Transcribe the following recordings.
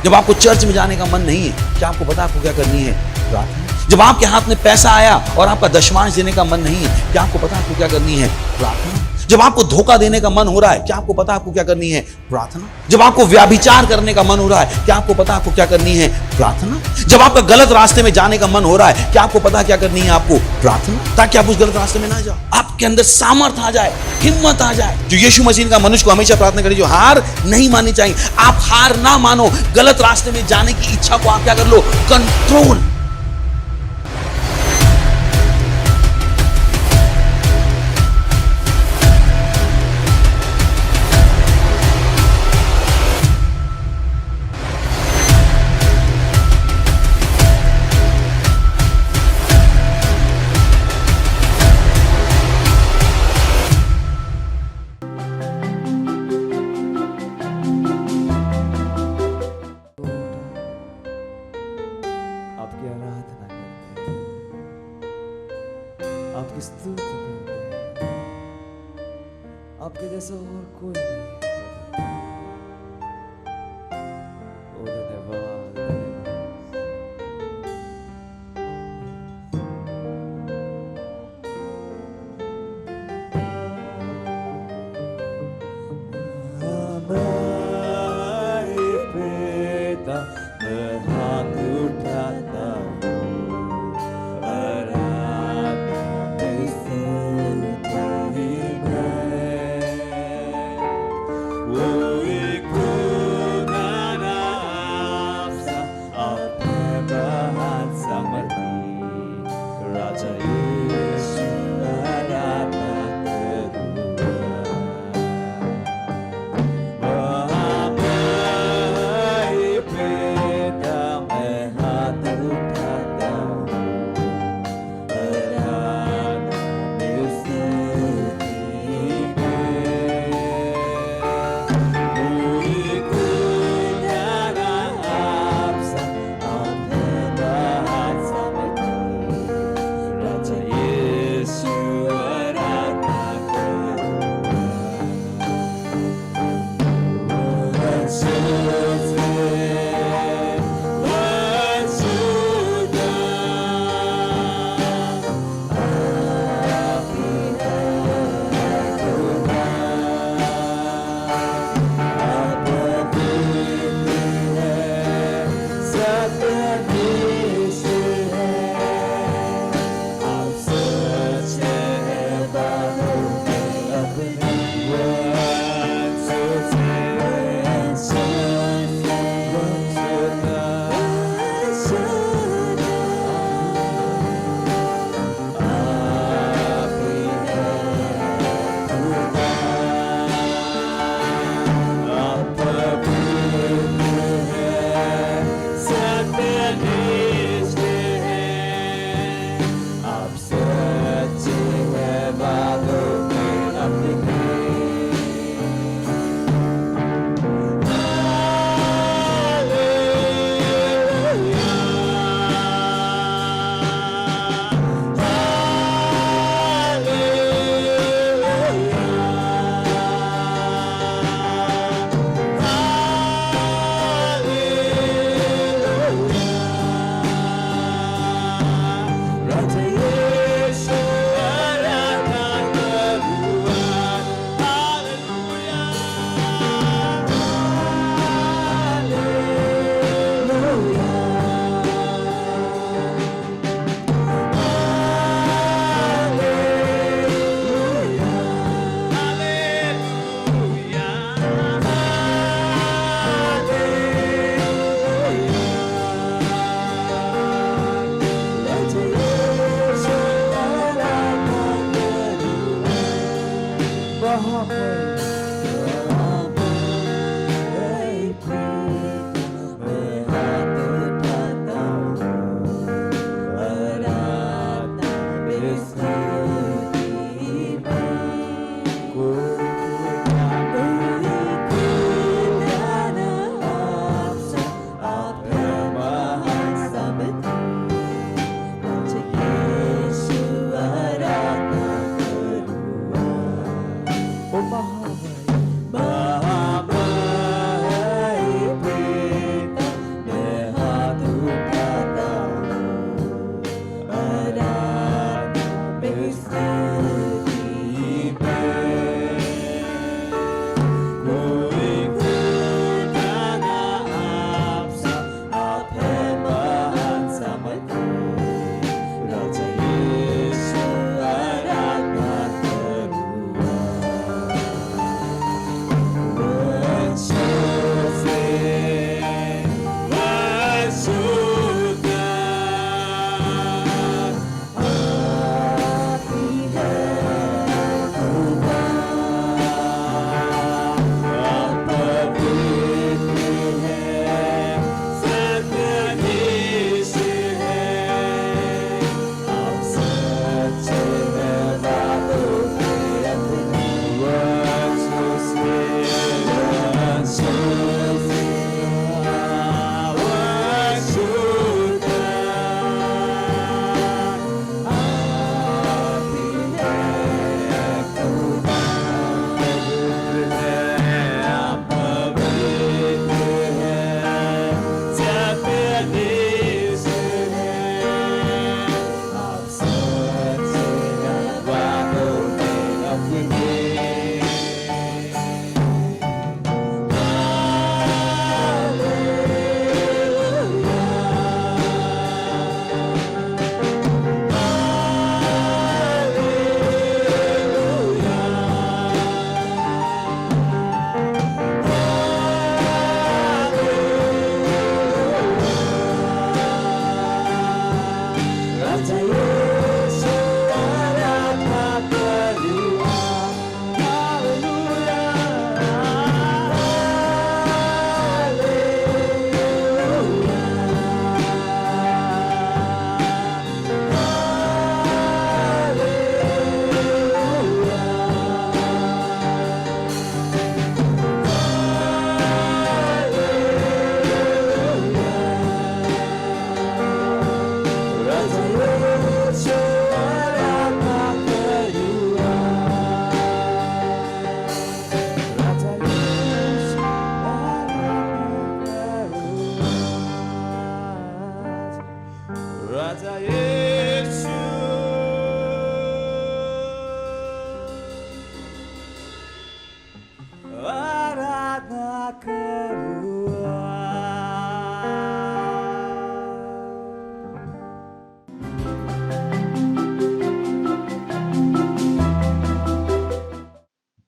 जब आपको चर्च में जाने का मन नहीं है, क्या आपको पता आपको क्या करनी है? प्रार्थना। जब आपके हाथ में पैसा आया और आपका दशमांश देने का मन नहीं है, क्या आपको पता आपको क्या करनी है? प्रार्थना। जब आपको धोखा देने का मन हो रहा है, क्या आपको पता आपको क्या करनी है? प्रार्थना। जब आपको व्याभिचार करने का मन हो रहा है, क्या आपको पता आपको क्या करनी है? प्रार्थना। जब आपका गलत रास्ते में जाने का मन हो रहा है, क्या आपको पता क्या करनी है? आपको प्रार्थना, ताकि आप उस गलत रास्ते में ना जाओ, आपके अंदर सामर्थ आ जाए, हिम्मत आ जाए। जो यीशु मसीह का मनुष्य को हमेशा प्रार्थना करें, जो हार नहीं माननी चाहिए। आप हार ना मानो, गलत रास्ते में जाने की इच्छा को आप क्या कर लो? कंट्रोल। आपकी आराधना करते हैं, आपकी स्तुति करते हैं। आपके जैसा और कोई नहीं है प्रभु। ओ धन्यवाद, हमारे पिता मैं हाथ उठाता हूँ, आराधना में स्तुति में। कोई खुदा ना आपसा, आप है महान सामर्थी, राजा यीशु आराधना करूँगा।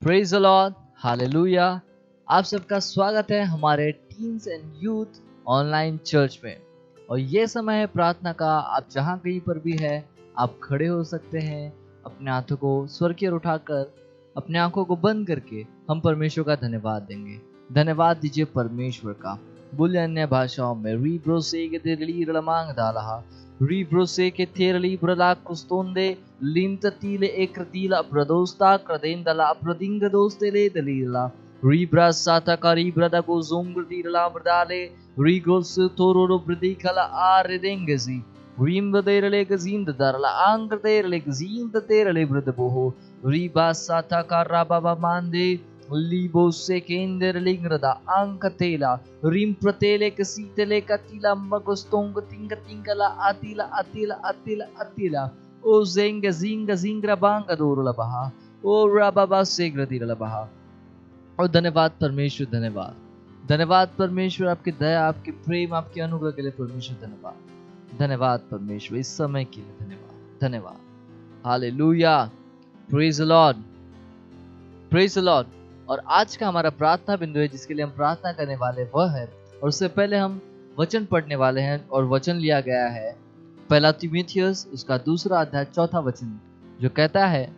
Praise the Lord, hallelujah. आप सबका स्वागत है हमारे teens and youth online church में। और ये समय है प्रार्थना का। आप जहाँ कहीं पर भी है, आप खड़े हो सकते हैं। अपने हाथों को स्वर की ओर उठाकर, अपने आंखों को बंद करके हम परमेश्वर का धन्यवाद देंगे। धन्यवाद दीजिए परमेश्वर का। बोले अन्य भाषाओं में री ब्रोसे के तेरली रलमांग दालहा री ब्रोसे के तेरली ब्रला कुस्तोंदे लिंत तीले एक्रतीला प्रदोस्ता क्रदेंदला प्रदिंग दोस्तेले दलीला री ब्रासाता करी ब्रदा को जोंगतीला ब्रदाले री गोस तोरो ब्रदिकला आरेदेंगसी रीम बदेरले गजींद दरला आंग तेरले गजींद तेरले ब्रदबोहो री बासाता करा बाबा मांदे लीबो से केंद्र लिंगरदा अंक तेला रिम प्रतेले कसीतले कतिला मगस्तोंग तिंग तिंगला अतिला अतिला अतिला अतिला ओ जेंग जिंग जिंगरा बांग दोरला बहा ओ राबाबा सेग्रदिरला बहा। और धन्यवाद परमेश्वर, धन्यवाद परमेश्वर, आपकी दया, आपके प्रेम, आपके अनुग्रह के लिए परमेश्वर धन्यवाद। धन्यवाद परमेश्वर, इस समय के लिए धन्यवाद, धन्यवाद। Hallelujah, praise the Lord, praise the Lord. और आज का हमारा प्रार्थना बिंदु है जिसके लिए हम प्रार्थना करने वाले वह है, और उससे पहले हम वचन पढ़ने वाले हैं। और वचन लिया गया है पहला तीमुथियुस उसका 2 अध्याय 4 वचन, जो कहता है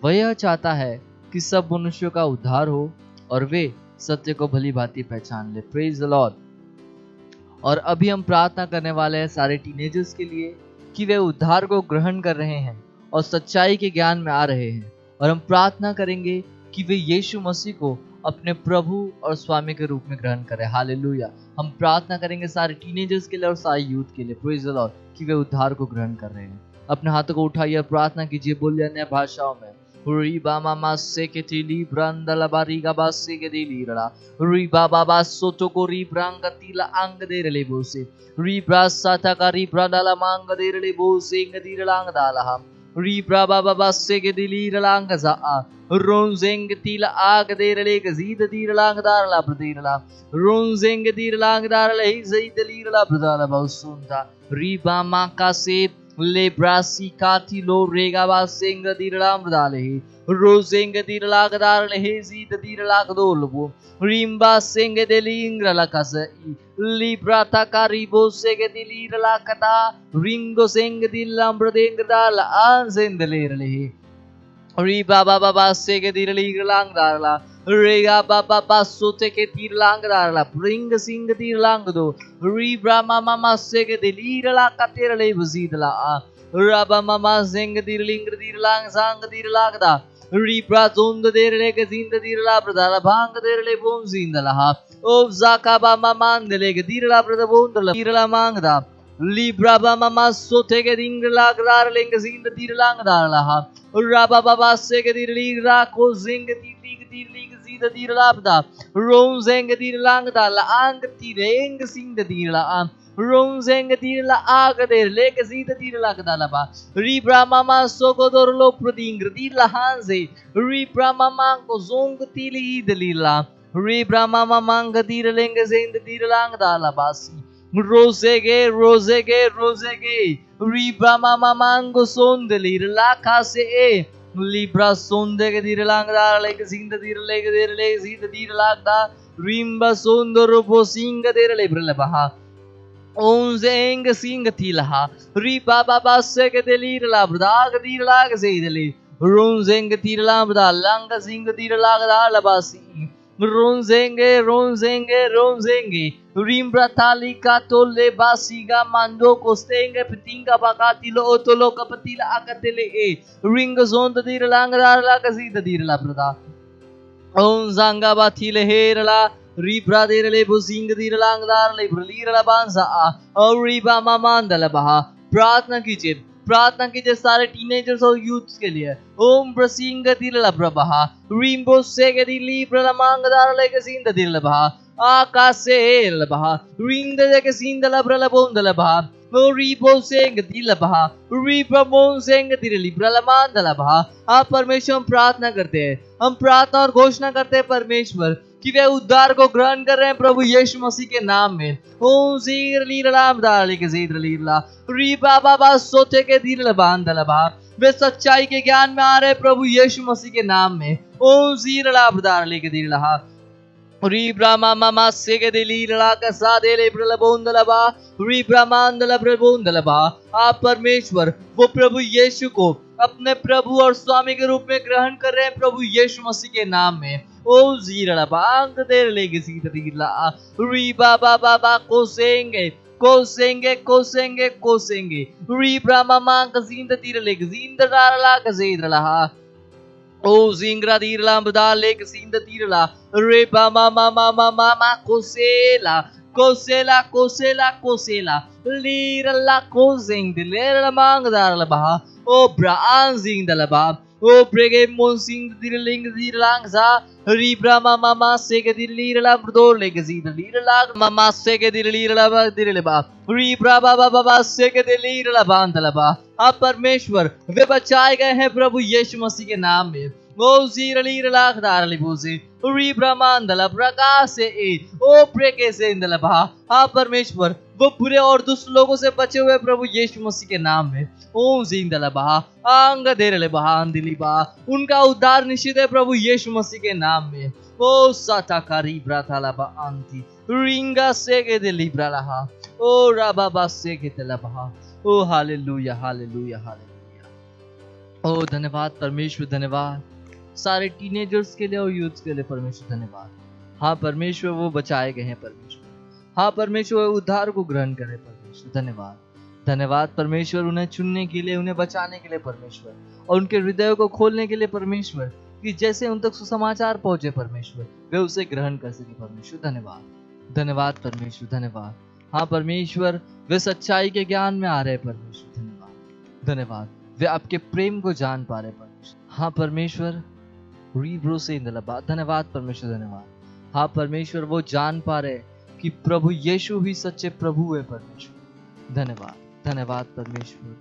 वह यह चाहता है कि सब मनुष्यों का उद्धार हो और वे सत्य को भली भांति पहचान ले। Praise the Lord. और अभी हम प्रार्थना करने वाले हैं सारे टीनेजर्स के लिए कि वे उद्धार को ग्रहण कर रहे हैं और सच्चाई के ज्ञान में आ रहे हैं। और हम प्रार्थना करेंगे कि वे यीशु मसीह को अपने प्रभु और स्वामी के रूप में ग्रहण करें। हालेलुया। हम प्रार्थना करेंगे सारे टीनेजर्स के लिए और सारे यूथ के लिए, प्रेज द लॉर्ड, कि वे उद्धार को ग्रहण कर रहे हैं। अपने हाथों को उठाइए, प्रार्थना कीजिए, बोलिए अन्य भाषाओं में। रीबा मामा से के टीली ब्रंदला बारीगा बासे के दिली रड़ा रीबा बाबा सोतो को रीब्रांग तीला अंग दे रले बोसे रीब्रा साता का रीब्रांडला मांग दे रले बोसे ngadilalang दाला रीब्रा बाबा बासे के दिली रलांग जा रोंजेंग तीला आग दे रले गजीद दीरलांग दारला प्रदीरला रोंजेंग दीरलांग दारला ही जई दलीरला प्रदाला बहुसुंता रीबा मा का से ले ब्रासी काती लो रेगा बा सेंग दीरलाम दाले रोजेंग दीरला गदार ले जीद दीरला गदोलबो रिम्बा सेंग देलिंग रलकस लिब्रा ता कारिबो सेग दिलीरला कता रिंगो सेंग दिलम ब्रदेंग दाल आन सेंदलेरले री बाबा बाबा से के दिरली लांग दारला रेगा बाबा बासो ते के तीर लांग दारला प्रिंग सिंग तीर लांग दो री ब्रामा मामा से के दिली ला का तेरले वजीदला राबा मामा सिंग दिरलिंग दिर लांग सांग दिर लागदा री ब्रा जोंद देरले के जिंद दिरला प्रदाला भांग देरले बोन जिंदला ओ जाका बा मामा देले के दिरला प्रदा बोन दिरला मांगदा लिब्रा बा मामा सोते के दिंग लागदार लेंग जिंद दिर लांग दारला राबा बाबा से के दिरली राको जिंग दिरली जीद दिर लाबदा रों जिंग दिर लांग दाला आंग तिरेंग सिंग दिरला रों जिंग दिरला आग देर लेक जीद दिर लागदाला बा री ब्रामा मा सोको दोरलो प्रदिंग दिरला हांजे री ब्रामा मा को जोंग तिली दलीला री ब्रामा मा मांग दिर लेंग जिंद दिर लांग दाला बासी रोजेगे रोजेगे रोजेगे रीब्रा मामा मांगो सोंदली लाखा से ए लिब्रा सोंदे के दिर लांगदार लेके जिंद दिर लेके दिर ले जिंद दिर लागदा रिम्बा सोंदरो बो सिंग दिर ले ब्रले बहा ओंजेंग सिंग तिलहा री बाबा बासे के दिर ला ब्रदाग दिर लाग से दिली रोंजेंग दिर ला ब्रदा लांग सिंग दिर लागदा लबासी रोंजेंगे रोंजेंगे रोंजेंगे रिम्ब्रा ताली का तोले बासीगा मांडो कोस्टेंगे पिटिंगा बाकातिलो ओतोलो कपतिला आकतेले ए रिंग जोंद दीर लांगदार ला कसीद दीर ला प्रदा ओं जांगा बाथिले हेरला रिब्रा देरले बुसिंग दीर लांगदार ले ब्रलीर ला बांसा और रिबा मामांदला बहा। प्रार्थना कीजिए सारे टीनेजर्स और यूथ्स के लिए। ओम ब्रसिंग दिल प्रभा रिम्बो से के दिली प्रलमांगदार ले के सिंद दिल बहा आकाशे लबहा रिंग दे के सिंद लब्रल बोंदल बहा रिबो सेंग दिल बहा रिबोन सेंग दिली प्रलमान दल बहा। आप परमेश्वर प्रार्थना करते हैं, हम प्रार्थना और घोषणा करते हैं परमेश्वर कि वे उद्धार को ग्रहण कर रहे हैं प्रभु यीशु मसीह के नाम में। ओम जीर लीरलाम दाली के जीर लीरला री बाबा बा सोते के दिल बांधल बा वे सच्चाई के ज्ञान में आ रहे प्रभु यीशु मसीह के नाम में। ओ जीरला ब्रदार लेके दीरला री ब्रामा मामा सेगे दिली लड़ा का सादे ले प्रलबोंदलबा री ब्रह्मांडल प्रभुंदलबा। आप परमेश्वर वो प्रभु यीशु को अपने प्रभु और स्वामी के रूप में ग्रहण कर रहे हैं प्रभु यीशु मसीह के नाम में। ओ जीरला बांग देर लेगे सीतरीला री बाबा बाबा कोसेंगे कोसेंगे कोसेंगे कोसेंगे री ब्रामा मांग जींद तीर लेगे जींद डाला का जीरला ओ जिंगरा दीरला बदा लेक सींद तीरला रे बा मा मा मा मा मा मा कोसेला कोसेला कोसेला कोसेला लीरला कोजिंग दिलेरला मांगदारला बहा ओ ब्रान जिंग दलबा ओ ब्रेगे मोसिंग दिरलिंग दिरलांग सा री ब्रामा मामा सेगे दिलीरला ब्रदोर लेके जी दिलीरला मामा सेगे दिलीरला दिरलेबा री ब्राबा बाबा बा सेगे दिलीरला बांदलबा। आप परमेश्वर वे बचाए गए हैं प्रभु यीशु मसीह के नाम में। ओ जीरलीरला खदारलिबोसे री ब्रह्मांडला प्रकाश से ओ प्रेके से इंदलबा। आप परमेश्वर वो बुरे और दुष्ट लोगों से बचे हुए प्रभु यीशु मसीह के नाम में। ओम जिंदलबा आंग देरले बहान दिलीबा उनका उद्धार निश्चित है प्रभु यीशु मसीह के नाम में। ओ साताकारी ब्राथालाबा अंति रिंगा सेगे दिलीब्राला ओ राबाबा सेगे दिलबा। ओ हालेलुया हालेलुया हालेलुया। ओ धन्यवाद परमेश्वर, धन्यवाद सारे टीनेजर्स के लिए और यूथ के लिए परमेश्वर धन्यवाद। हाँ परमेश्वर वो बचाए गए हैं परमेश्वर। हाँ परमेश्वर उद्धार को ग्रहण करे परमेश्वर, धन्यवाद धन्यवाद परमेश्वर उन्हें चुनने के लिए, उन्हें बचाने के लिए परमेश्वर, और उनके हृदय को खोलने के लिए परमेश्वर, कि जैसे उन तक सुसमाचार पहुंचे परमेश्वर वे उसे ग्रहण कर सके परमेश्वर। धन्यवाद धन्यवाद परमेश्वर, धन्यवाद। हाँ परमेश्वर वे सच्चाई के ज्ञान में आ रहे परमेश्वर, धन्यवाद धन्यवाद। वे आपके प्रेम को जान पा रहे परमेश्वर। हाँ परमेश्वर रीब्रो से इंदलबा, धन्यवाद परमेश्वर, धन्यवाद। हाँ परमेश्वर वो जान पा रहे कि प्रभु यीशु ही सच्चे प्रभु है परमेश्वर। धन्यवाद धन्यवाद परमेश्वर,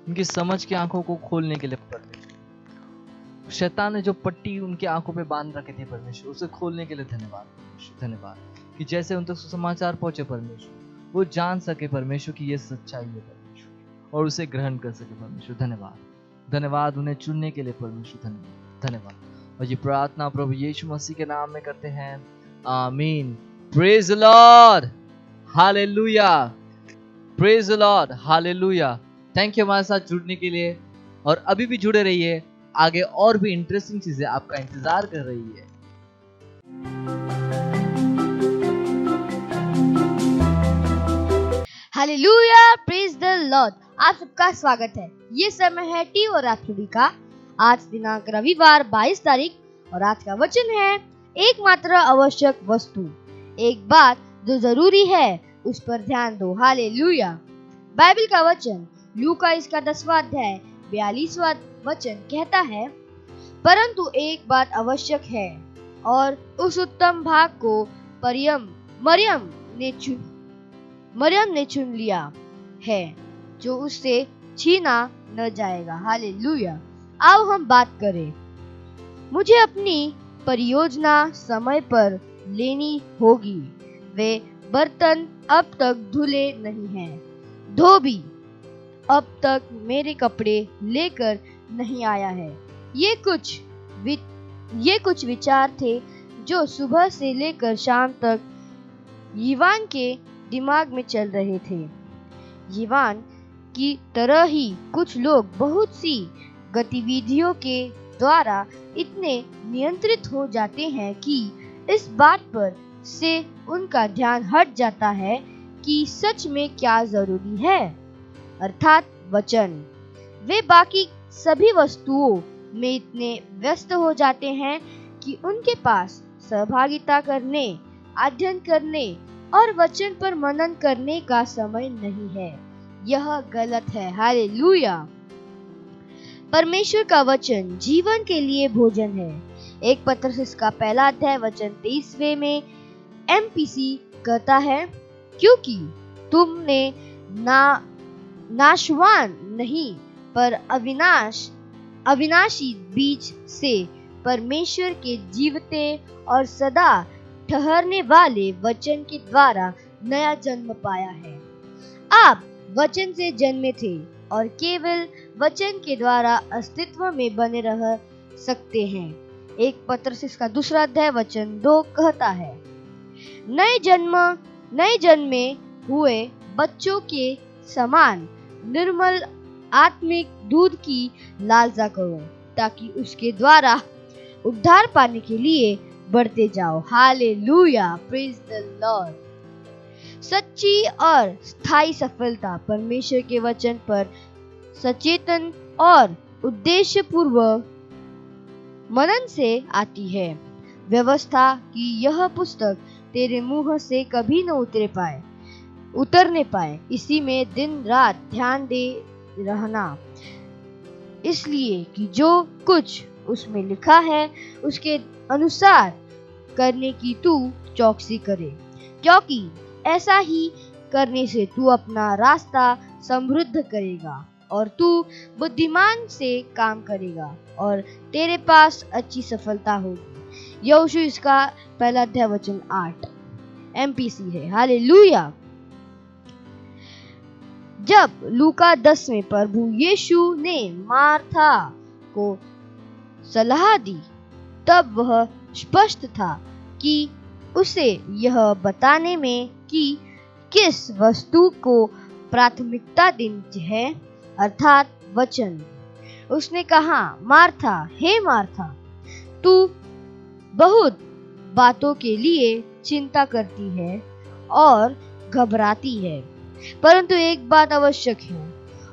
उनकी समझ की आंखों को खोलने के लिए परमेश्वर। शैतान ने जो पट्टी उनकी आंखों पे बांध रखी थी परमेश्वर, उसे खोलने के लिए धन्यवाद परमेश्वर, धन्यवाद कि जैसे उन तक सुसमाचार पहुंचे परमेश्वर, वो जान सके परमेश्वर कि ये सच्चाई है परमेश्वर, और उसे ग्रहण कर सके परमेश्वर। धन्यवाद धन्यवाद उन्हें चुनने के लिए परमेश्वर, धन्यवाद धन्यवाद। और ये प्रार्थना प्रभु यीशु मसीह के नाम में करते हैं, आमीन। Praise the Lord, hallelujah, praise the Lord, hallelujah. Thank you हमारे साथ जुड़ने के लिए, और अभी भी जुड़े रहिए, आगे और भी इंटरेस्टिंग चीजें आपका इंतजार कर रही है। Hallelujah, praise the Lord. आप सबका स्वागत है। ये समय है टी और रैप्सोडी का। आज दिनांक रविवार 22 तारीख, और आज का वचन है एकमात्र आवश्यक वस्तु। एक बात जो जरूरी है उस पर ध्यान दो। हालेलुया। बाइबल का वचन लूका इसका 10वां अध्याय 42वां वचन कहता है, परंतु एक बात आवश्यक है, और उस उत्तम भाग को मरियम ने चुन लिया है, जो उससे छीना न जाएगा। हालेलुया। आओ हम बात करें। मुझे अपनी परियोजना समय पर लेनी होगी। वे बर्तन अब तक धुले नहीं हैं, धोबी अब तक मेरे कपड़े लेकर नहीं आया है। ये कुछ विचार थे जो सुबह से लेकर शाम तक यीवान के दिमाग में चल रहे थे। यीवान की तरह ही कुछ लोग बहुत सी गतिविधियों के द्वारा इतने नियंत्रित हो जाते हैं कि इस बात पर से उनका ध्यान हट जाता है कि सच में क्या जरूरी है, अर्थात वचन। वे बाकी सभी वस्तुओं में इतने व्यस्त हो जाते हैं कि उनके पास सहभागिता करने, अध्ययन करने और वचन पर मनन करने का समय नहीं है। यह गलत है। हालेलुया। परमेश्वर का वचन जीवन के लिए भोजन है। एक पत्रस इसका 1 अध्याय वचन 23वें में एमपीसी कहता है, क्योंकि तुमने नाशवान नहीं पर अविनाशी बीज से परमेश्वर के जीवते और सदा ठहरने वाले वचन के द्वारा नया जन्म पाया है। आप वचन से जन्मे थे, और केवल वचन के द्वारा अस्तित्व में बने रह सकते हैं। 1 पत्रस इसका 2 अध्याय वचन 2 कहता है, नए जन्मे हुए बच्चों के समान निर्मल आत्मिक दूध की लालसा करो, ताकि उसके द्वारा उद्धार पाने के लिए बढ़ते जाओ। Hallelujah, praise the Lord. सच्ची और स्थायी सफलता परमेश्वर के वचन पर सचेतन और उद्देश्यपूर्वक मनन से आती है। व्यवस्था की यह पुस्तक तेरे मुंह से कभी न उतरने पाए, इसी में दिन रात ध्यान दे रहना, इसलिए कि जो कुछ उसमें लिखा है उसके अनुसार करने की तू चौकसी करे, क्योंकि ऐसा ही करने से तू अपना रास्ता समृद्ध करेगा और तू बुद्धिमान से काम करेगा और तेरे पास अच्छी सफलता होगी। यहोशू इसका 1 अध्याय वचन 8 MPC है। हालेलुया। जब लूका 10 में प्रभु यीशु ने मार्था को सलाह दी, तब वह स्पष्ट था कि उसे यह बताने में कि किस वस्तु को प्राथमिकता देनी है, अर्थात वचन। उसने कहा, मार्था, हे मार्था, तू बहुत बातों के लिए चिंता करती है और घबराती है, परंतु एक बात आवश्यक है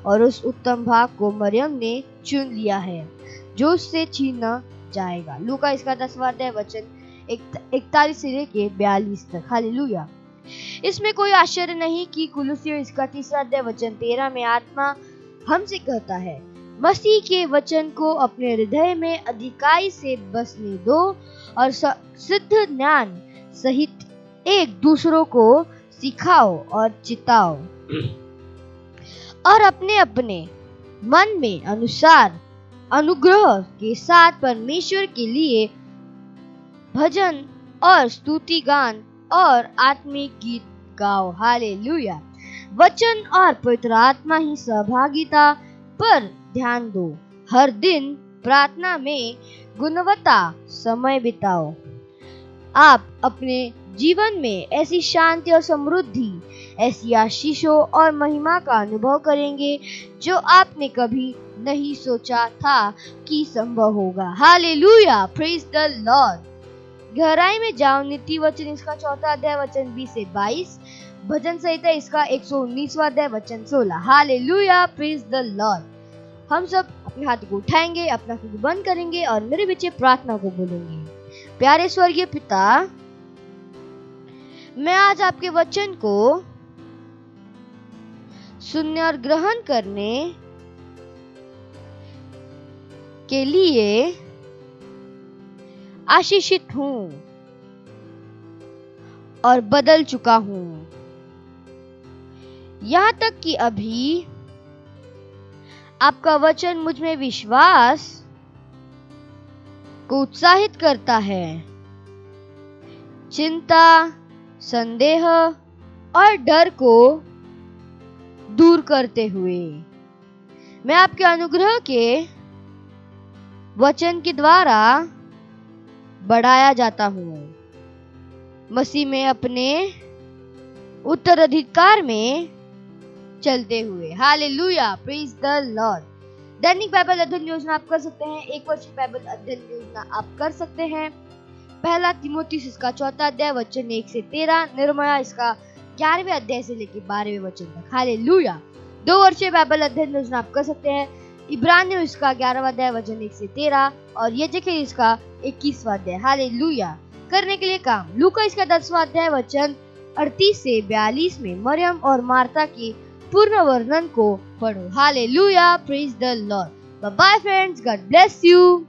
और उस उत्तम भाग को मरियम ने चुन लिया है जो उससे छीना जाएगा। लूका इसका 10वां अध्याय वचन 41 से लेके 42 तक। हालेलुया। इसमें कोई आश्चर्य नहीं कि कुलुसियों इसका 3 अध्याय वचन 13 में आत्मा हमसे कहता है, मसीह के वचन को अपने हृदय में अधिकाई से बसने दो और सिद्ध ज्ञान सहित एक दूसरों को सिखाओ और चिताओ और अपने अपने मन में अनुसार अनुग्रह के साथ परमेश्वर के लिए भजन और स्तुति गान और आत्मिक गीत गाओ। हालेलुया। वचन और पवित्र आत्मा ही सहभागिता पर ध्यान दो। हर दिन प्रार्थना में गुणवत्ता समय बिताओ। आप अपने जीवन में ऐसी शांति और समृद्धि, ऐसी आशीषों और महिमा का अनुभव करेंगे जो आपने कभी नहीं सोचा था कि संभव होगा। Hallelujah, praise the Lord. गहराई में जाओ। नीति वचन इसका 4 अध्याय वचन 20 से 22, भजन संहिता इसका 119वां अध्याय वचन 16। Hallelujah, praise the Lord. हम सब अपने हाथ को उठाएंगे, अपना आंखें बंद करेंगे और मेरे पीछे प्रार्थना को बोलेंगे। प्यारे स्वर्गीय पिता, मैं आज आपके वचन को सुनने और ग्रहण करने के लिए आशीषित हूं और बदल चुका हूं। यहां तक कि अभी आपका वचन मुझ में विश्वास को उत्साहित करता है। चिंता, संदेह और डर को दूर करते हुए मैं आपके अनुग्रह के वचन के द्वारा बढ़ाया जाता हूँ। मसीह में अपने उत्तराधिकार में चलते हुए। Hallelujah, praise the Lord. Dainik Bible अध्ययन योजना आप कर सकते हैं। 1 वर्षीय बाइबल अध्ययन योजना आप कर सकते हैं। 1 तीमुथियुस इसका 4 अध्याय वचन 1 से 13, निर्मया इसका 11वें अध्याय से लेकर 12वें वचन तक। हालेलुया। 2 वर्षीय बाइबल अध्ययन योजना आप कर सकते हैं। इब्रानियों इसका 11वां अध्याय वचन 1 से 13 और यजेकियेल इसका 21वां अध्याय। हालेलुया। करने के लिए काम, लूका इसका 10वां अध्याय वचन 38 से 42 में मरियम और मार्था के पूर्ण वर्णन को पढ़ो। Hallelujah, praise the Lord. Bye bye friends, God bless you.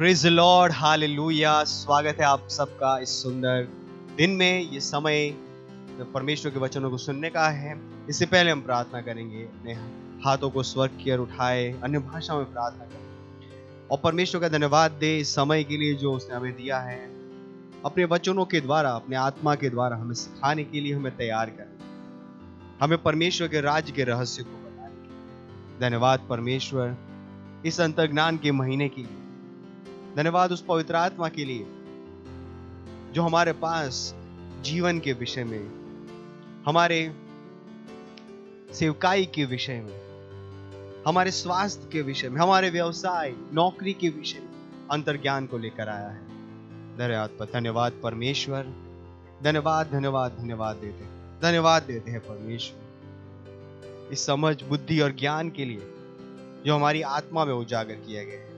Praise the Lord, hallelujah. स्वागत है आप सबका इस सुंदर दिन में। ये समय परमेश्वर के वचनों को सुनने का है। इससे पहले हम प्रार्थना करेंगे। अपने हाथों को स्वर्ग की ओर उठाए, अन्य भाषा में प्रार्थना करें और परमेश्वर का धन्यवाद दे इस समय के लिए जो उसने हमें दिया है। अपने वचनों के द्वारा, अपने आत्मा के द्वारा हमें सिखाने के लिए हमें तैयार करें, हमें परमेश्वर के राज्य के रहस्य को बताने के लिए। धन्यवाद परमेश्वर इस अंतर्ज्ञान के महीने के लिए। धन्यवाद उस पवित्र आत्मा के लिए जो हमारे पास जीवन के विषय में, हमारे सेवकाई के विषय में, हमारे स्वास्थ्य के विषय में, हमारे व्यवसाय नौकरी के विषय में अंतर्ज्ञान को लेकर आया है। धन्यवाद परमेश्वर। धन्यवाद धन्यवाद धन्यवाद देते हैं परमेश्वर इस समझ, बुद्धि और ज्ञान के लिए जो हमारी आत्मा में उजागर किया गया है।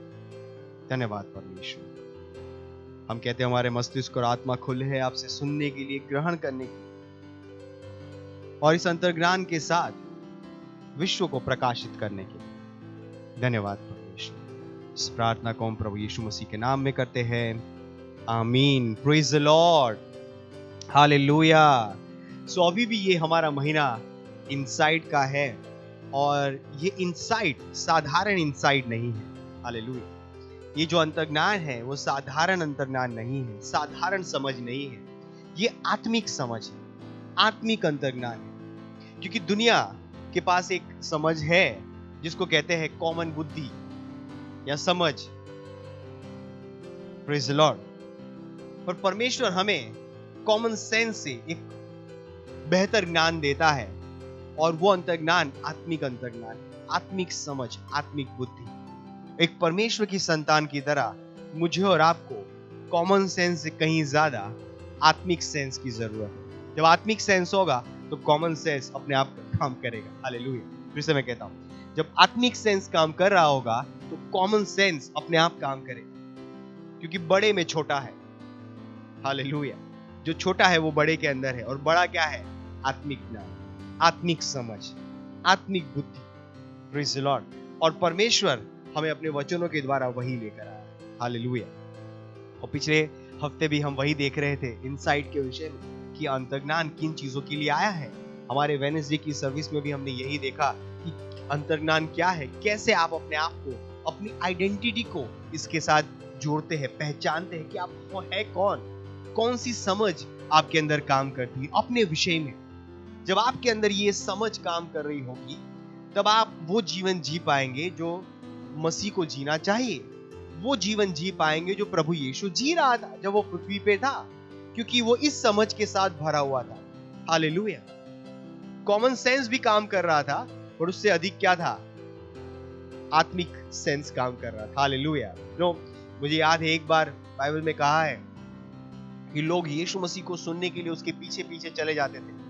धन्यवाद परमेश्वर। हम कहते हैं हमारे मस्तिष्क और आत्मा खुले हैं आपसे सुनने के लिए, ग्रहण करने के लिए और इस अंतर्ज्ञान के साथ विश्व को प्रकाशित करने के लिए। धन्यवाद परमेश्वर। इस प्रार्थना को हम प्रभु यीशु मसीह के नाम में करते हैं, आमीन। प्रेज द लॉर्ड, हालेलुया। सो अभी भी ये हमारा महीना इनसाइट का है और ये इनसाइट साधारण इनसाइट नहीं है। हालेलुया। ये जो अंतर्ज्ञान है वो साधारण अंतर्ज्ञान नहीं है, साधारण समझ नहीं है। ये आत्मिक समझ है, आत्मिक अंतर्ज्ञान है। क्योंकि दुनिया के पास एक समझ है जिसको कहते हैं कॉमन बुद्धि या समझ। Praise the Lord. पर परमेश्वर हमें कॉमन सेंस से एक बेहतर ज्ञान देता है और वो अंतर्ज्ञान आत्मिक अंतर्ज्ञान, आत्मिक समझ, आत्मिक बुद्धि। एक परमेश्वर की संतान की तरह मुझे और आपको कॉमन सेंस से कहीं ज्यादा आत्मिक सेंस की जरूरत है। जब आत्मिक सेंस होगा तो कॉमन सेंस अपने आप काम करेगा। हालेलुया। फिर से मैं कहता हूं, जब आत्मिक सेंस काम कर रहा होगा तो कॉमन सेंस अपने आप काम करेगा, क्योंकि बड़े में छोटा है। हालेलुया। जो छोटा है वो बड़े के अंदर है और बड़ा क्या है? आत्मिक ज्ञान, आत्मिक समझ, आत्मिक बुद्धि। Praise the Lord. और परमेश्वर हमें अपने वचनों के द्वारा वही लेकर आया है। हालेलुया। और पिछले हफ्ते भी हम वही देख रहे थे इनसाइट के विषय में कि अंतर्ज्ञान किन चीजों के लिए आया है। हमारे वेडनेसडे की सर्विस में भी हमने यही देखा कि अंतर्ज्ञान क्या है, कैसे आप अपने आप को, अपनी आइडेंटिटी को इसके साथ जोड़ते हैं, पहचानते हैं कि आप वो है कौन सी समझ आपके अंदर काम करती है अपने विषय में। जब आपके अंदर ये समझ काम कर रही होगी तब आप वो जीवन जी पाएंगे जो मसीह को जीना चाहिए, वो जीवन जी पाएंगे जो प्रभु यीशु जी रहा था जब वो पृथ्वी पे था, क्योंकि वो इस समझ के साथ भरा हुआ था। हालेलुया। कॉमन सेंस भी काम कर रहा था और उससे अधिक क्या था, आत्मिक सेंस काम कर रहा था। हालेलुया। मुझे याद है एक बार बाइबल में कहा है कि लोग यीशु मसीह को सुनने के लिए उसके पीछे पीछे चले जाते थे,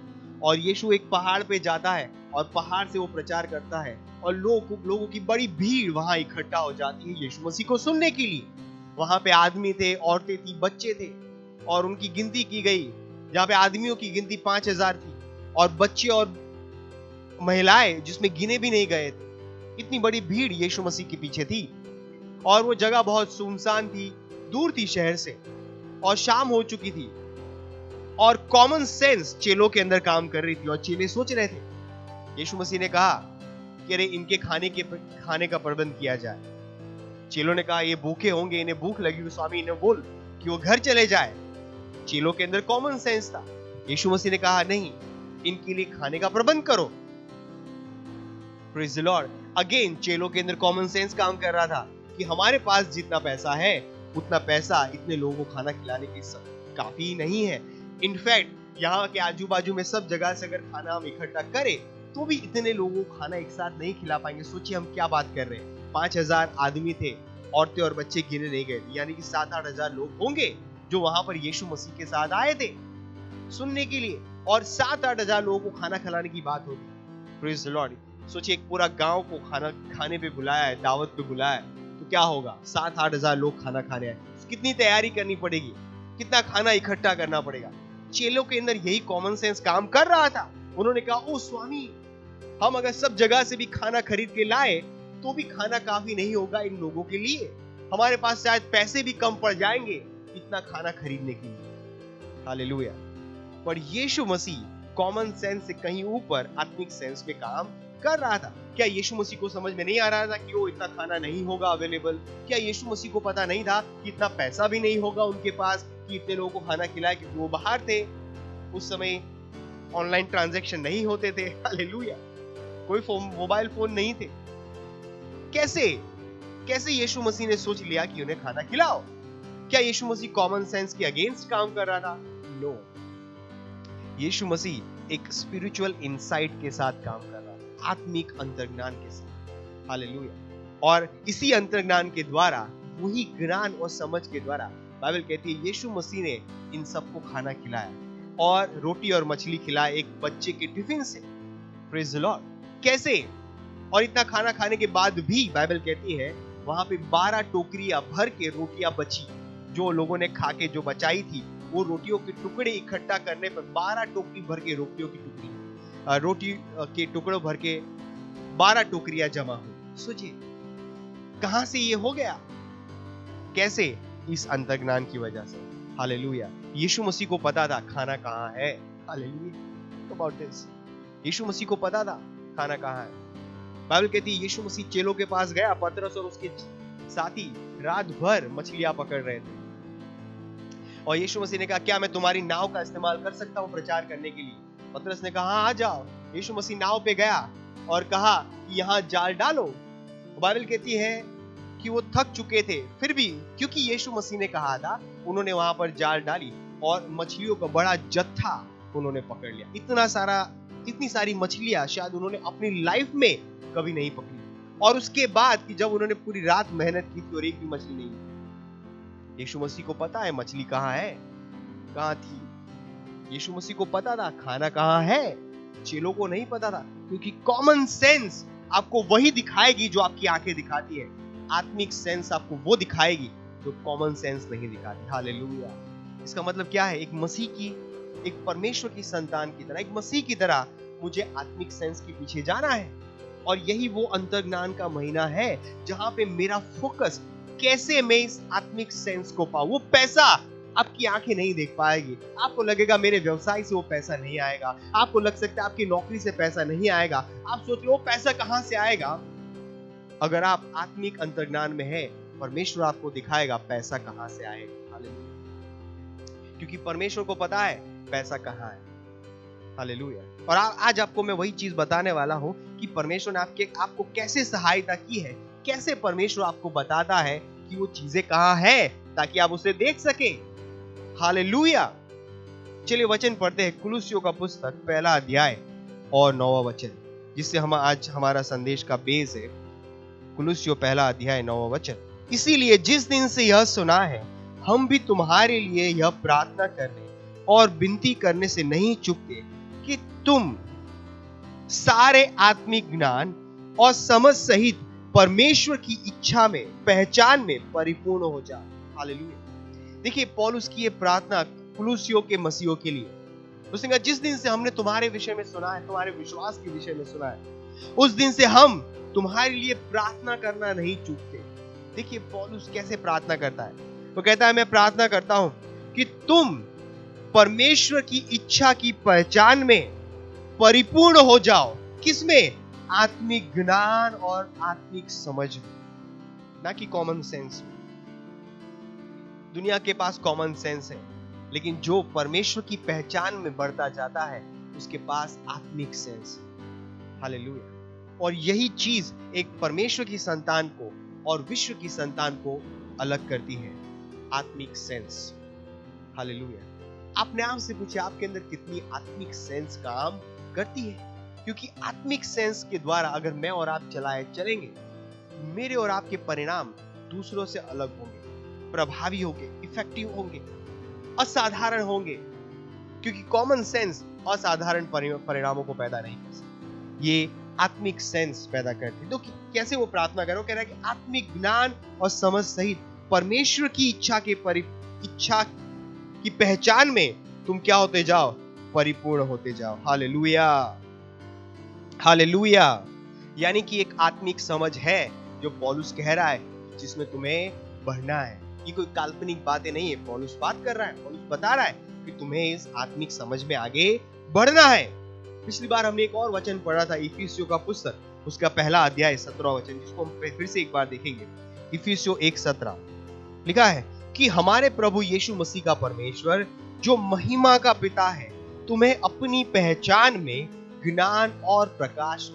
और यीशु एक पहाड़ पे जाता है और पहाड़ से वो प्रचार करता है और लोगों की बड़ी भीड़ वहां इकट्ठा हो जाती है यीशु मसीह को सुनने के लिए। वहां पे आदमी थे, औरतें थी, बच्चे थे, और उनकी गिनती की गई, जहां पे आदमियों की गिनती 5000 थी और बच्चे और महिलाएं जिसमें गिने भी नहीं गए थे। इतनी बड़ी भीड़ यीशु मसीह के पीछे थी और वो जगह बहुत सुनसान थी, दूर थी शहर से, और शाम हो चुकी थी, और कॉमन सेंस चेलों के अंदर काम कर रही थी और चेले सोच रहे थे। यीशु मसीह ने कहा कि अरे इनके खाने का प्रबंध किया जाए। चेलों ने कहा ये भूखे होंगे, इन्हें भूख लगी हुई, स्वामी इन्हें बोल कि वो घर चले जाए। चेलों के अंदर कॉमन सेंस था। यीशु मसीह ने कहा नहीं, इनके लिए खाने का प्रबंध करो। Praise the Lord. अगेन चेलों के अंदर कॉमन सेंस काम कर रहा था कि हमारे पास जितना पैसा है उतना पैसा इतने लोगों को खाना खिलाने के काफी नहीं है। इनफैक्ट यहाँ के आजू बाजू में सब जगह से अगर खाना हम इकट्ठा करें तो भी इतने लोगों को खाना एक साथ नहीं खिला पाएंगे। सोचिए हम क्या बात कर रहे हैं। 5000 आदमी थे, औरतें और बच्चे गिने नहीं गए, यानी कि 7-8 हजार लोग होंगे जो वहां पर यीशु मसीह के साथ आए थे सुनने के लिए, और 7-8 हजार लोगों को खाना खिलाने की बात होगी। Praise the Lord. सोचिए एक पूरा गांव को खाना खाने पे बुलाया है, दावत पे बुलाया है, तो क्या होगा, 7-8 हजार लोग खाना खाने आए, कितनी तैयारी करनी पड़ेगी, कितना खाना इकट्ठा करना पड़ेगा। चेलों के अंदर यही कॉमन सेंस काम कर रहा था। उन्होंने कहा ओ स्वामी, हम अगर सब जगह से भी खाना खरीद के लाए तो भी खाना काफी नहीं होगा इन लोगों के लिए, हमारे पास शायद पैसे भी कम पड़ जाएंगे इतना खाना खरीदने के लिए। हालेलुया। पर यीशु मसीह कॉमन सेंस से कहीं ऊपर आत्मिक सेंस पे काम कर रहा था। क्या यीशु मसीह को समझ में नहीं आ रहा था कि वो इतना खाना नहीं होगा अवेलेबल? क्या यीशु मसीह को पता नहीं था कि इतना पैसा भी नहीं होगा उनके पास कि इतने लोगों को खाना खिलाए, क्योंकि वो बाहर थे उस समय, ऑनलाइन ट्रांजैक्शन नहीं होते थे। हालेलुया। कोई मोबाइल फोन नहीं थे। कैसे यीशु मसीह ने सोच लिया कि उन्हें खाना खिलाओ? क्या यीशु मसीह कॉमन सेंस के अगेंस्ट काम कर रहा था? नो। यीशु मसीह एक स्पिरिचुअल इनसाइट के साथ काम कर रहा था, आत्मिक अंतर्ज्ञान के साथ। हालेलुया। और इसी अंतर्ज्ञान के द्वारा, वही ज्ञान और समझ के द्वारा, बाइबल कहती है यीशु मसीह ने इन सबको खाना खिलाया और रोटी और मछली खिलाया एक बच्चे के टिफिन से। Praise the Lord. कैसे? और इतना खाना खाने के बाद भी बाइबल कहती है वहां पे 12 टोकरियां भर के रोटियां बची, जो लोगों ने खा के जो बचाई थी, वो रोटियों के टुकड़े इकट्ठा करने पर 12 टोकरी भर के रोटी के टुकड़ों भर के 12 टोकरियां जमा हुई। सोचिए कहां से ये हो गया, कैसे? इस अंतर्ज्ञान की वजह से। हालेलुया। यीशु मसीह को पता था खाना कहां है। हालेलुया। अबाउट दिस, यीशु मसीह को पता था खाना कहां है। बाइबल कहती है यीशु मसीह चेलों के पास गया, पतरस और उसके साथी रात भर मछलियां पकड़ रहे थे, और यीशु मसीह ने कहा क्या मैं तुम्हारी नाव का इस्तेमाल कर सकता हूं प्रचार करने के लिए? पतरस ने कहा हाँ, आ जाओ। यीशु मसीह नाव पे गया और कहा कि यहाँ जाल डालो। बाइबल कहती है कि वो थक चुके थे, फिर भी क्योंकि यीशु मसीह ने कहा था, उन्होंने वहां पर जाल डाली और मछलियों का बड़ा जत्था उन्होंने पकड़ लिया। इतनी सारी मछलियां शायद उन्होंने अपनी लाइफ में कभी नहीं पकड़ी। और उसके बाद कि जब उन्होंने पूरी रात मेहनत की थी और एक भी मछली नहीं मिली। यीशु मसीह को पता है मछली कहाँ है, कहाँ थी। यीशु मसीह को पता था खाना कहाँ है, चेलों को नहीं पता था, क्योंकि कॉमन सेंस आपको वही दिखाएगी जो आपकी आंखें दिखाती है। आत्मिक सेंस आपको वो दिखाएगी जो कॉमन सेंस नहीं दिखाती। हालेलुया। इसका मतलब क्या है? एक मसीह की, एक परमेश्वर की संतान की तरह, एक मसीह की तरह मुझे आत्मिक सेंस के पीछे जाना है। और यही वो अंतर्ज्ञान का महीना है जहां पे मेरा फोकस कैसे मैं इस आत्मिक सेंस को पाऊं। वो पैसा आपकी आंखें नहीं देख पाएगी। आपको लगेगा मेरे व्यवसाय से वो पैसा नहीं आएगा, आपको लग सकता है आपकी नौकरी से पैसा नहीं आएगा, आप सोच रहे हो पैसा कहां से आएगा। अगर आप आत्मिक अंतर्ज्ञान में है, परमेश्वर आपको दिखाएगा पैसा कहां से आएगा। हालेलुया। क्योंकि परमेश्वर को पता है पैसा कहां है। हालेलुया। और आज आपको मैं वही चीज बताने वाला हूं कि परमेश्वर ने आपको कैसे सहायता की है, कैसे परमेश्वर आपको बताता है कि वो चीजें कहां है, ताकि आप उसे देख सके। हालेलुया। चलिए वचन पढ़ते हैं, कुलुस्सियों का पुस्तक 1 अध्याय और 9वां वचन, जिससे हम आज हमारा संदेश का बेस है। कुलुस्सियों 1 अध्याय 9वां वचन। इसीलिए जिस दिन से यह सुना है, हम भी तुम्हारे लिए यह प्रार्थना करने और विनती करने से नहीं चूकते कि तुम सारे आत्मिक ज्ञान और समझ सहित परमेश्वर की इच्छा में, पहचान में परिपूर्ण हो जाओ। हालेलुया। देखिए पौलुस की ये प्रार्थना कुलुस्सियों के मसीहों के लिए, उसने कहा जिस दिन से हमने तुम्हारे विषय में सुना है, तुम्हारे विश्वास के विषय में सुना है, उस दिन से हम तुम्हारे लिए प्रार्थना करना नहीं चूकते। देखिए पौलुस कैसे प्रार्थना करता है। वो कहता है मैं प्रार्थना करता हूं कि तुम परमेश्वर की इच्छा की पहचान में परिपूर्ण हो जाओ। किसमें? आत्मिक ज्ञान और आत्मिक समझ में, ना कि कॉमन सेंस में। दुनिया के पास कॉमन सेंस है, लेकिन जो परमेश्वर की पहचान में बढ़ता जाता है उसके पास आत्मिक सेंस है। हालेलुया। और यही चीज एक परमेश्वर की संतान को और विश्व की संतान को अलग करती है, आत्मिक सेंस। हालेलुया। अपने आप से पूछिए आपके अंदर कितनी आत्मिक सेंस काम करती है। क्योंकि आत्मिक सेंस के द्वारा अगर मैं और आप चलेंगे, मेरे और आपके परिणाम दूसरों से अलग होंगे, प्रभावी होंगे, इफेक्टिव होंगे, असाधारण होंगे। क्योंकि कॉमन सेंस असाधारण परिणामों को पैदा नहीं कर सकती, ये आत्मिक सेंस पैदा करती है। तो कैसे वो प्रार्थना करो? कह रहा है कि आत्मिक ज्ञान और समझ सहित परमेश्वर की इच्छा की पहचान में तुम क्या होते जाओ? परिपूर्ण होते जाओ। हालेलुया। हालेलुया। यानी कि एक आत्मिक समझ है जो पौलुस कह रहा है, जिसमें तुम्हें बढ़ना है। ये कोई काल्पनिक बातें नहीं है, पौलुस बात कर रहा है, पौलुस बता रहा है कि तुम्हें इस आत्मिक समझ में आगे बढ़ना है। पिछली बार हमने एक और वचन पढ़ा था, इफिसियों का पुस्तक, उसका 1 अध्याय 17वां वचन, जिसको हम फिर से एक बार देखेंगे। इफिसियों 1:17 लिखा है कि हमारे प्रभु यीशु मसीह का परमेश्वर जो महिमा का पिता है, तुम्हें अपनी पहचान में ज्ञान और प्रकाश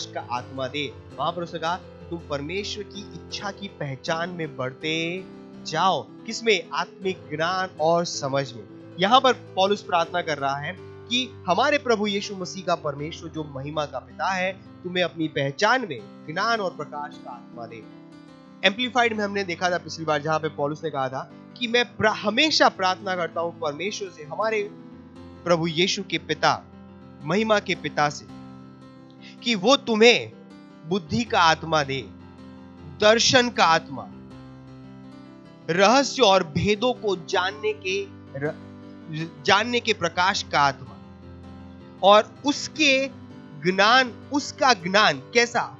का आत्मा दे। वहां पर उसने कहा तुम परमेश्वर की इच्छा की पहचान में बढ़ते जाओ। किसमें? आत्मिक ज्ञान और समझ में। यहाँ पर पौलुस प्रार्थना कर रहा है कि हमारे प्रभु यीशु मसीह का परमेश्वर जो महिमा का पिता है, तुम्हें अपनी पहचान में ज्ञान और प्रकाश का आत्मा दे। एम्पलीफाइड में हमने देखा था पिछली बार, जहां पे पौलुस ने कहा था कि मैं हमेशा प्रार्थना करता हूं परमेश्वर से, हमारे प्रभु यीशु के पिता, महिमा के पिता से, कि वो तुम्हें बुद्धि का आत्मा दे, दर्शन का आत्मा, रहस्य और भेदों को जानने के प्रकाश का आत्मा, और उसका ज्ञान कैसा?